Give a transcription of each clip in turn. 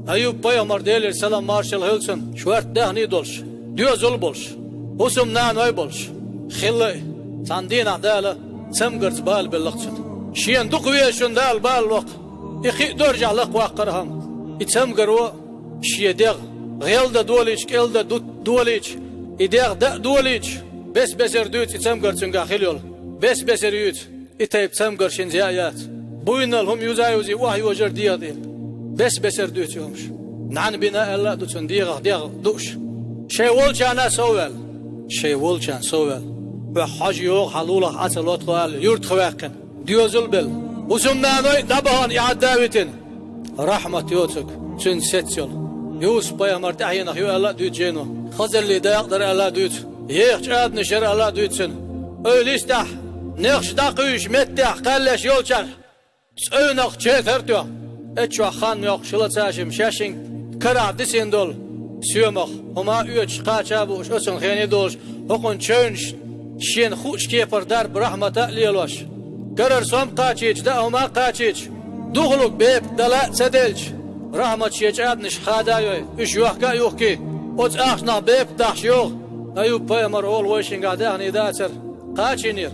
Ayub Peygamber deyler selam marşal hılsın. Şuart dehni dolş. Düözül bolş. Husum nanoy bolş. Xilli. Sandina dala. Semgırts bal billaqçın. Şiyen duqviyeşün dal bal vaq. İki dörcahlık vaqırham. İtsemgır o. Şiyedeg. Gelde doliç, gelde doliç. İdeg de doliç. Bes beser düt itsemgırçın gahil yol. Bes beser yüt. İteyip semgırşın ziyayat. Buyunal hum yüzayuzi vahiy ojer diya değil. Bes beser düt yolmuş. Nan bina Allah dutsun diya duş. Şey olçana sovel. Şey olçan sovel. Ve hacı yok halullah atılot koyal. Yurt kıvakkın. Diyozul bil. Usumdan oy dabahan iaddavitin. Rahmet yotuk. Çün set yol. Yusuf Peygamber tahyinak yu Allah düt jeno. Hazırlı dayaklar Allah düt. Yekç adını şer Allah dütsün. Öyle istah. Nekş daqıyış mettah kalleş yolçar. Söynak çeter diyor. Etçu xan yok şılatsashim şaşın. Kara disin dol. Süyemak. Huma üç qaça bu şosun xeni dolş. Hokun çönş. Şen xuş kepar dar rahmeta liyaloş. Karar som qaçiç da huma qaçiç. Duğluk bep dala sedelç. Rahmet şeç adnış xadayoy. Üç yuhka yok ki. Oç axna bep dahş yok. Ayub Peygamber ol vayşinga dahni daçer. Qaçinir.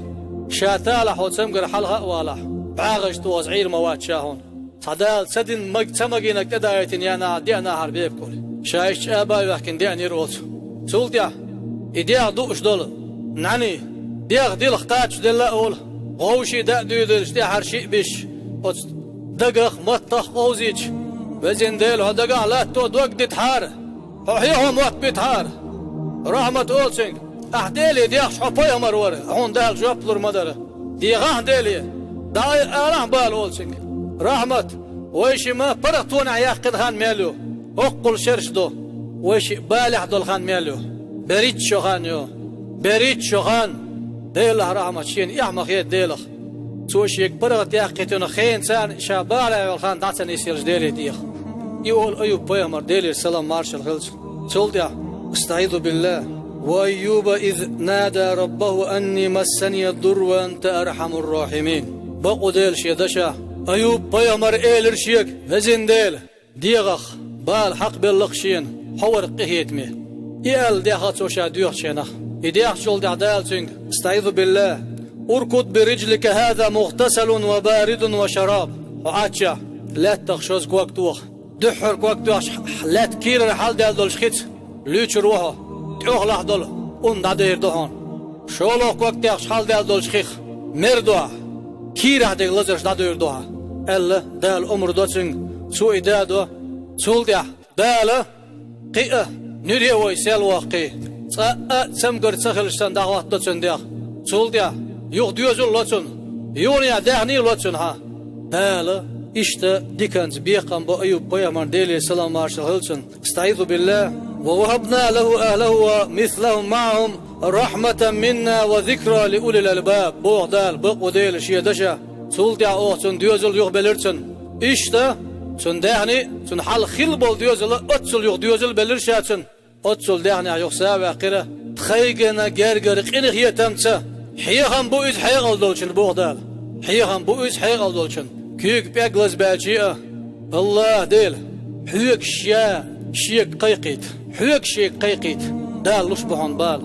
شاتالح وتسمقر حلها والاح بعغش توزعير مواد شاهون صدال سدن سمقينك تدايتين يانا ديانا حربيب كولي شايش اباي وحكين دياني روت سولتيا إدياغ دوش دول نعني دياغ ديل خطاتش ديلا اول غوشي دا ديدلش دي حرشي بيش دقخ مطخ غوزيج وزين ديل هدقخ لا تو دوك دي تحار حيهم وقت بيتحار رحمة اولسنج أحدالي دياخ شحبايا مرورة هون دال جوابلور مدارة ديغ أحدالي داي آلان بال أولسنك رحمت ويشي ما برغتون عياق قد خان ميلو أقل شرش دو ويشي بالح دول خان ميلو بريد شو خان يو بريد شو خان ديلح رحمت شين إحمق يد ديلخ سوشي يك برغت ياقيتون خين سان شابالة والخان داتسان يسيرش ديلي ديخ يقول أيوب بيامر ديلي السلام مارشال خلص سولت يا استعيذ بالله وأيوب إذ نادى ربه أني مسني الضر وأنت أرحم الراحمين بقو ديل شيدشا أيوب بيامر إيلر شيك وزن ديل ديغخ بال حق باللقشين حور قهيتمي إيال ديخات سوشا ديوخ شينخ إديخ شول دعدال سنگ استعيذ بالله أركض برجلك هذا مغتسل وبارد وشراب وعاتشا لا تخشوز كوكتوخ دحر كوكتوخ لا تكير رحال ديال دول شخيت ليش روحه تأخلح دول دا دير دهون شولوك وقت يخش حال ديال دول شخيخ مردوها كيرح ديال لزرش دا دير دوها ألا دال أمر دوتسن سوء دادو سول ديح دال قيئة نريوي سيلوه قي سمقر تسخلشتان دعوات دوتسن ديح سول ديح يوغ ديوزل لوتسن يونيا دهني لوتسن ها دال إشتا ديكانز بيقام بو أيوب بيامر ديلي السلام مارشال هلسن استعيذ بالله ووهبنا له أهله ومثلهم معهم رحمة منا وذكرى لأولي الألباب بوغ دال بقو ديل شيدشا سولتيا أوحسن ديوزل يوغ بلرسن إشتا سن دهني سن حال خلبول ديوزل أتسل يوغ ديوزل بلرشاتسن أتسل دهني يوغ ساوي قيرة تخيقنا جرقر قيني هي تمسا حيخان بو إز حيق الدولشن بوغ دال حيخان بو إز حيق الدولشن كيك بيقلز بالشيئة الله ديل حيك شيك قيقيت حيك شيك قيقيت دال لش بحون بال